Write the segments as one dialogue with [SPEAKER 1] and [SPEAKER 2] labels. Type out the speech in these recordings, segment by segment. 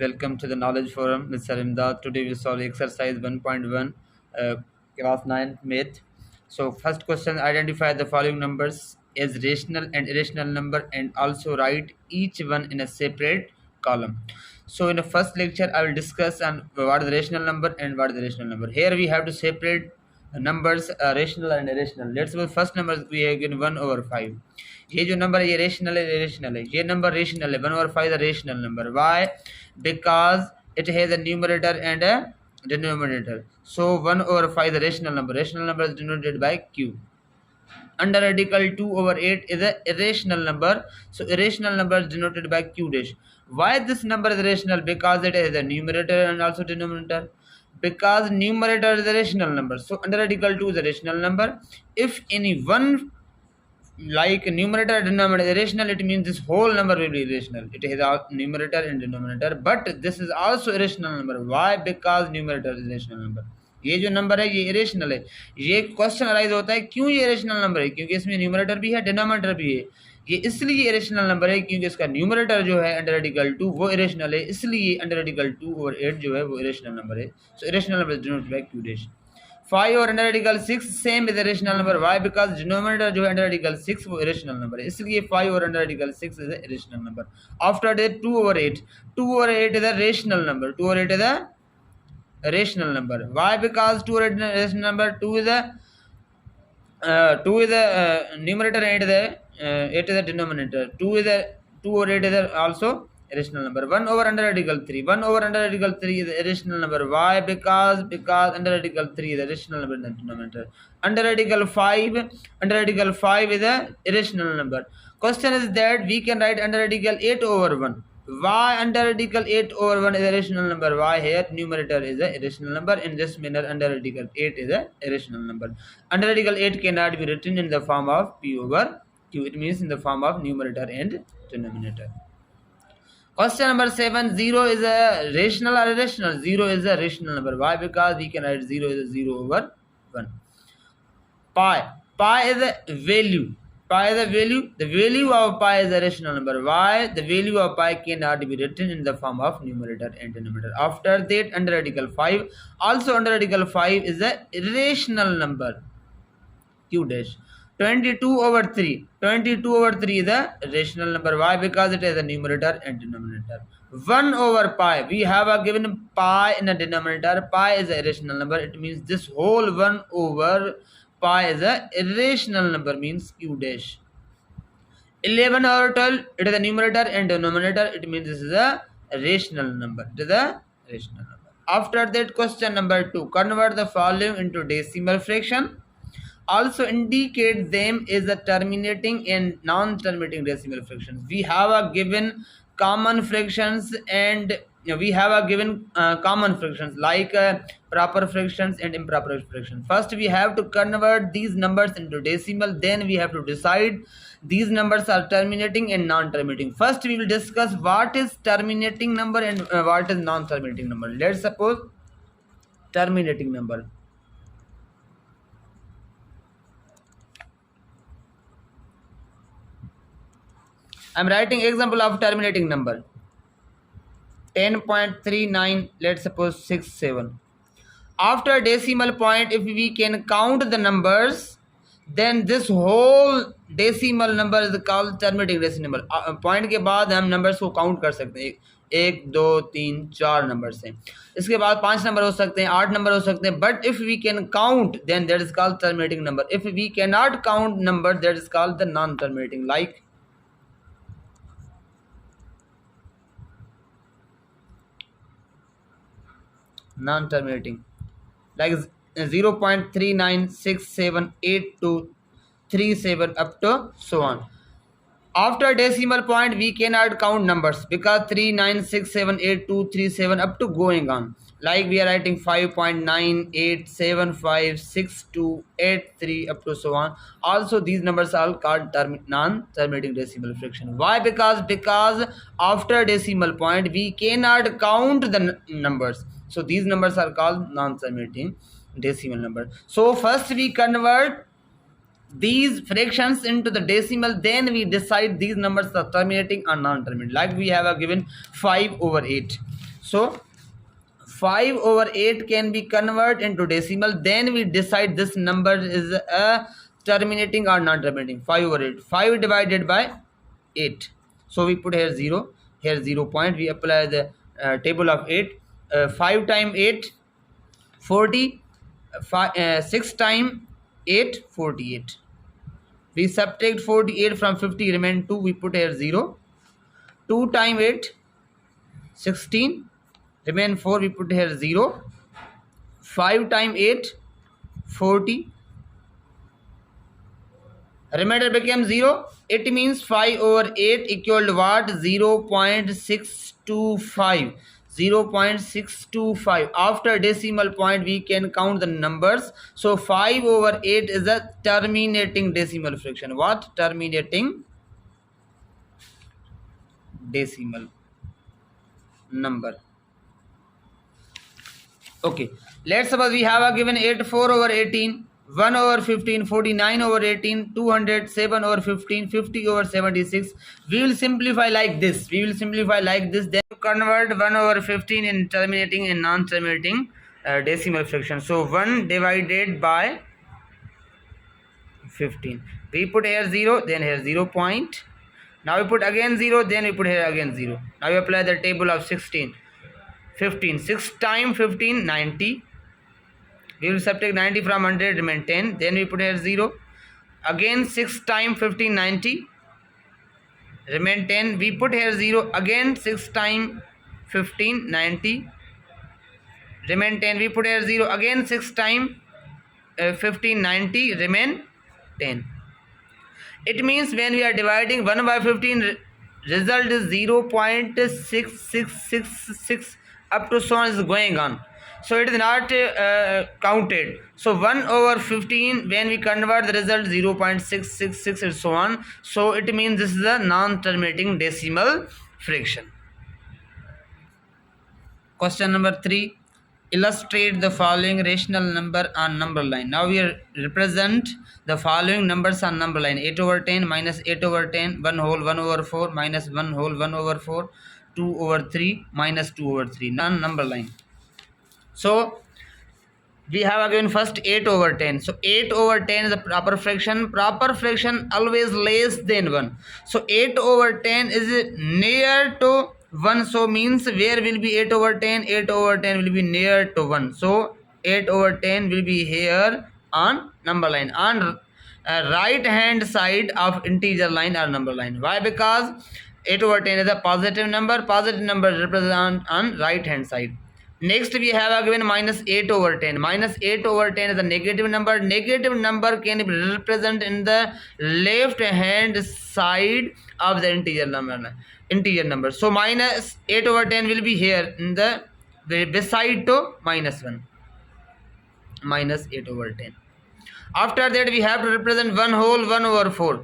[SPEAKER 1] Welcome to the Knowledge Forum with Salimdad. Today we solve exercise 1.1, class 9 math. So first question, identify the following numbers as rational and irrational number and also write each one in a separate column. So in the first lecture, I will discuss on what is the rational number and what is the irrational number. Here we have to separate numbers rational and irrational. Let's suppose first number we have given 1/5. ये जो number है ये rational है, rational है. ये number rational है. 1/5 is a rational number. Why? Because it has a numerator and a denominator. So 1/5 is a rational number. Rational number is denoted by q. Under radical 2/8 is a irrational number. So irrational number is denoted by q dash. Why this number is rational? Because it has a numerator and also denominator. Because numerator is a rational number. So under radical 2 is a rational number. If any one like numerator and denominator is irrational, it means this whole number will be irrational. It has a numerator and denominator, but this is also irrational number. Why? Because numerator is irrational number. ये जो number है ये irrational है. ये question arise होता है क्यों ये इरेशनल नंबर है, क्योंकि इसमें न्यूमरेटर भी है डिनोमिनेटर भी है. ये इसलिए इरेशनल नंबर है क्योंकि इसका न्यूमरेटर जो है अंडर रेडिकल 2 वो इरेशनल है, इसलिए अंडर रेडिकल 2/8 जो है वो इरेशनल नंबर है. So irrational number is denoted by q dash. 5 और under radical 6 same is irrational number. Why? Because denominator जो है अंडर रेडिकल 6 वो इरेशनल नंबर है, इसलिए 5 और under radical 6 is irrational number. After that 2/8 is a rational number. 2/8 is a rational number. Why? Because 2 is a rational number. 2 is a numerator and 8 is a denominator. 2 or 8 is also a rational number. 1 over under radical 3. 1 over under radical 3 is a rational number. Why? Because under radical 3 is a rational number in the denominator. Under radical 5 is a irrational number. Question is that we can write under radical 8/1. Why under radical 8/1 is a rational number? Why? Here numerator is a irrational number. In this manner under radical 8 is a irrational number. Under radical 8 cannot be written in the form of p/q. It means in the form of numerator and denominator. Question number 7, 0 is a rational or irrational? 0 is a rational number. Why? Because we can write 0 is a 0/1. Pi is a value. Pi is a value. The value of pi is a rational number. Why? The value of pi cannot be written in the form of numerator and denominator. After that, under radical 5. Also under radical 5 is a irrational number. Q dash. 22/3. 22/3 is a rational number. Why? Because it has a numerator and denominator. 1 over pi. We have a given pi in a denominator. Pi is a irrational number. It means this whole 1 over pi is a irrational number, means q dash. 11 over 12, it is a numerator and denominator. It means this is a rational number. It is a rational number. After that, question number 2, convert the following into decimal fraction. Also indicate them as a terminating and non-terminating decimal fractions. We have a given common fractions and we have a given common fractions like proper fractions and improper fractions. First we have to convert these numbers into decimal, then we have to decide these numbers are terminating and non-terminating. First we will discuss what is terminating number and what is non-terminating number. Let's suppose terminating number. I'm writing example of terminating number. 10.39, let's suppose 67. After decimal point, if we can count the numbers, then this whole decimal number is called terminating decimal. Point के बाद हम numbers को count कर सकते हैं. 1 2 3 4 numbers हैं. इसके बाद 5 number हो सकते हैं, 8 number हो सकते हैं. But if we can count, then that is called terminating number. If we cannot count number, that is called the non-terminating. Like non-terminating, like 0.39678237 up to so on. After decimal point we cannot count numbers because 39678237 up to going on. Like we are writing 5.98756283 up to so on. Also these numbers are called non-terminating decimal fraction. Why? Because after decimal point we cannot count the numbers. So these numbers are called non-terminating decimal number. So first we convert these fractions into the decimal, then we decide these numbers are terminating or non-terminating. Like we have a given 5/8. So 5/8 can be converted into decimal. Then we decide this number is a terminating or non-terminating. 5/8. 5 divided by 8. So we put here 0. Here 0 point. We apply the table of 8. 5 times 8, 40. 6 times 8, 48. We subtract 48 from 50, remain 2. We put here 0. 2 times 8, 16. Remain 4. We put here 0. 5 times 8, 40. Remainder became 0. It means 5/8 equal to what? 0.625. 0.625. After decimal point we can count the numbers. So 5/8 is a terminating decimal fraction. What? Terminating decimal number. Okay, let's suppose we have a given 84/18, 1/15, 49/18, 200, 7/15, 50/76. We will simplify like this. Then convert 1/15 in terminating and non-terminating decimal fraction. So 1 divided by 15. We put here 0, then here 0 point. Now we put again 0, then we put here again 0. Now we apply the table of 16. 15. 6 times 15, 90. We will subtract 90 from 100, remain 10. Then we put here 0. Again 6 times 15, 90. Remain 10. We put here 0. Again 6 times 15, 90. Remain 10. We put here 0. Again 6 times 15, 90. Remain 10. It means when we are dividing 1 by 15, result is 0.6666 up to so on is going on. So it is not counted. So 1/15 when we convert the result 0.666 and so on. So it means this is a non-terminating decimal fraction. Question number 3. Illustrate the following rational number on number line. Now we represent the following numbers on number line. 8/10 minus 8/10, 1 whole 1/4 minus 1 whole 1/4, 2/3 minus 2/3 on number line. So we have again first 8/10. So 8/10 is a proper fraction. Proper fraction always less than 1. So 8/10 is near to 1. So means where will be 8/10? 8/10 will be near to 1. So 8/10 will be here on number line, on right hand side of integer line or number line. Why? Because 8/10 is a positive number. Positive number represent on right hand side. Next we have given minus 8/10. Minus 8/10 is a negative number. Negative number can be represented in the left hand side of the integer number. So minus 8/10 will be here in the beside to minus 1. Minus 8/10. After that we have to represent 1 whole 1/4.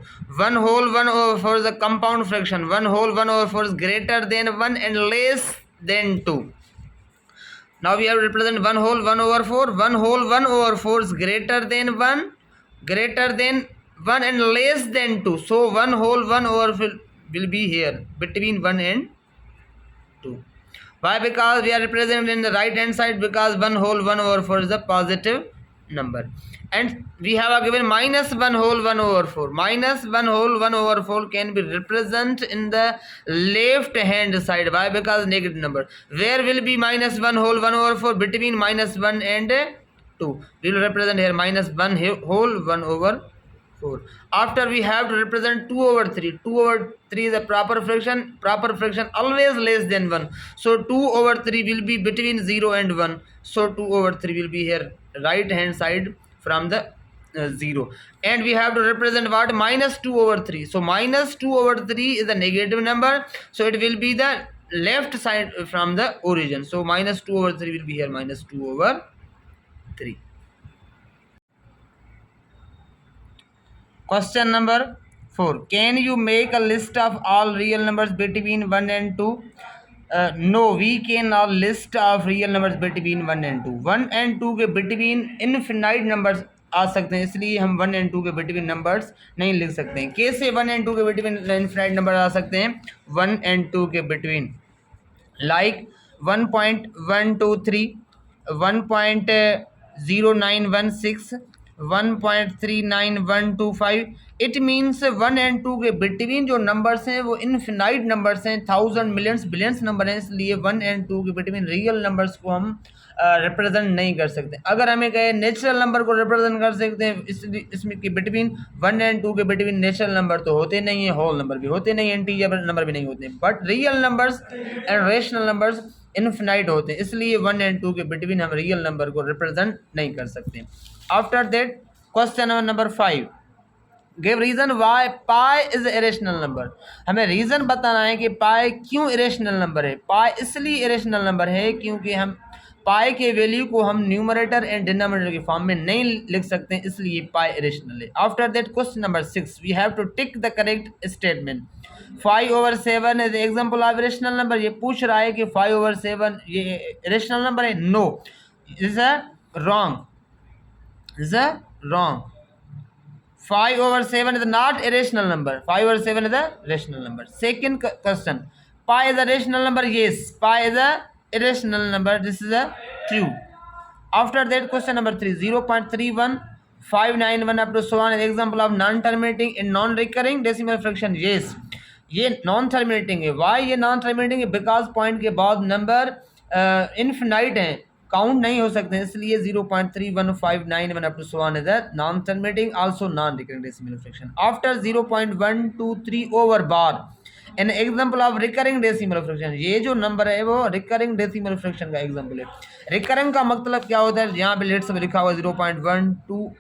[SPEAKER 1] 1 whole 1/4 is a compound fraction. 1 whole 1/4 is greater than 1 and less than 2. Now we have to represent 1 whole 1/4. 1 whole 1/4 is greater than 1 and less than 2. So 1 whole 1/4 will be here between 1 and 2. Why? Because we are representing in the right hand side, because 1 whole 1/4 is a positive number. And we have given minus 1 whole 1/4. Minus 1 whole 1/4 can be represented in the left hand side. Why? Because negative number. Where will be minus 1 whole 1/4? Between minus 1 and 2. We will represent here minus 1 whole 1/4. After we have to represent 2/3. 2/3 is a proper fraction. Proper fraction always less than 1. So 2/3 will be between 0 and 1. So 2/3 will be here right hand side from the 0. And we have to represent what? Minus 2/3. So minus 2/3 is a negative number. So it will be the left side from the origin. So minus 2/3 will be here minus 2/3. Question number 4. Can you make a list of all real numbers between 1 and 2? No, we cannot list of real numbers between 1 and 2. 1 and 2 के between infinite numbers आ सकते हैं, इसलिए हम 1 and 2 के between numbers नहीं लिख सकते हैं. कैसे 1 and 2 के between infinite number आ सकते हैं? 1 and 2 के between, like 1.123, 1.0916, 1.39125। इट मीन्स 1 और 2 के बिटवीन जो नंबर्स हैं वो इनफिनाइट नंबर्स हैं, थाउजेंड मिलियंस बिलियंस नंबर हैं, इसलिए 1 और 2 के बिटवीन रियल नंबर्स को हम रिप्रेजेंट नहीं कर सकते। अगर हमें कहे नेचुरल नंबर को रिप्रेजेंट कर सकते हैं, इसमें के बिटवीन 1 और 2 के बिटवीन नेचुरल नंबर तो होते नहीं है, होल नंबर भी होते नहीं, इंटीजर नंबर भी नहीं होते, but real numbers and rational numbers infinite होते हैं, इसलिए 1 और 2 के बिटवीन हम रियल नंबर को रिप्रेजेंट नहीं कर सकते। After that question number 5, give reason why pi is irrational number. हमें रीजन बताना है कि पाई क्यों इरेशनल नंबर है। पाई इसलिए इरेशनल नंबर है क्योंकि हम पाई के वैल्यू को हम न्यूमरेटर एंड डिनोमिनेटर के फॉर्म में नहीं लिख सकते, इसलिए पाई इरेशनल है। After that question number 6, we have to tick the correct statement. 5/7 is example of irrational number. ये पूछ रहा है कि 5/7 ये इरेशनल नंबर है। No, is a wrong, is a wrong. 5/7 is not a rational number. 5/7 is a rational number. Second question, pi is a rational number. Yes, pi is a irrational number. This is a true. After that, question number 3, 0.31591 up to so on is example of non-terminating and non-recurring decimal fraction. Yes, ये non terminating है। Y ये non terminating है? Because point के बाद number infinite हैं, count नहीं हो सकते, इसलिए 0.31591 up to so on is a non terminating, also non recurring decimal fraction. After 0.123 over bar, an example of recurring decimal fraction. ये जो नंबर है वो रिकरिंग डेसिमल फ्रैक्शन का एग्जांपल है। रिकरिंग का मतलब क्या होता है? यहाँ पे लेट्स लिखा हुआ 0.12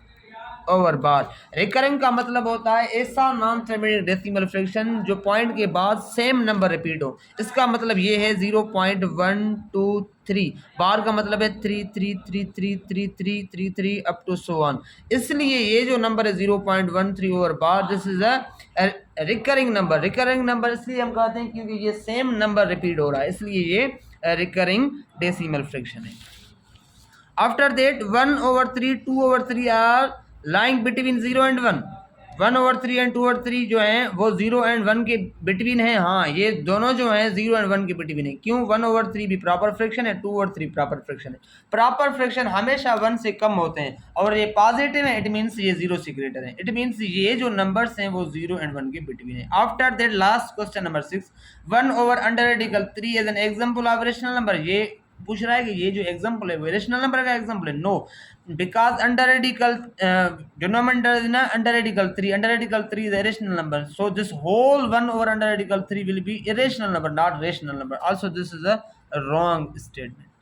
[SPEAKER 1] ओवर बार। रिकरिंग का मतलब होता है ऐसा नॉन टर्मिनेटिंग डेसिमल फ्रैक्शन जो पॉइंट के बाद सेम नंबर रिपीट हो। इसका मतलब ये है 0.123, बार का मतलब है 3333333 अप टू सो ऑन। इसलिए ये जो नंबर है 0.13 over bar, this is a recurring number. Recurring number इसलिए हम कहते हैं क्योंकि ये सेम नंबर रिपीट हो रहा है, इसलिए ये रिकरिंग डेसिमल फ्रैक्शन है। After that 1/3, 2/3 are lying between 0 and 1। 1/3 and 2/3 जो हैं वो 0 and 1 के बिटवीन हैं। हाँ, ये दोनों जो हैं 0 and 1 के बिटवीन है। क्यों? 1/3 भी प्रॉपर फ्रैक्शन है, 2/3 प्रॉपर फ्रैक्शन है। प्रॉपर फ्रैक्शन हमेशा 1 से कम होते हैं और ये पॉजिटिव है, इट मीन्स ये 0 से ग्रेटर है। इट मीन्स ये जो नंबर्स हैं वो 0 and 1 के बिटवीन है। After that last question number 6, 1/3 as an example of rational number. ये पूछ रहा है कि ये जो एग्जाम्पल है वो रेशनल नंबर का एग्जाम्पल है। No, because under radical denominator is na under radical 3, under radical 3 is a rational number, so this whole 1 over under radical 3 will be irrational number, not rational number. Also this is a wrong statement.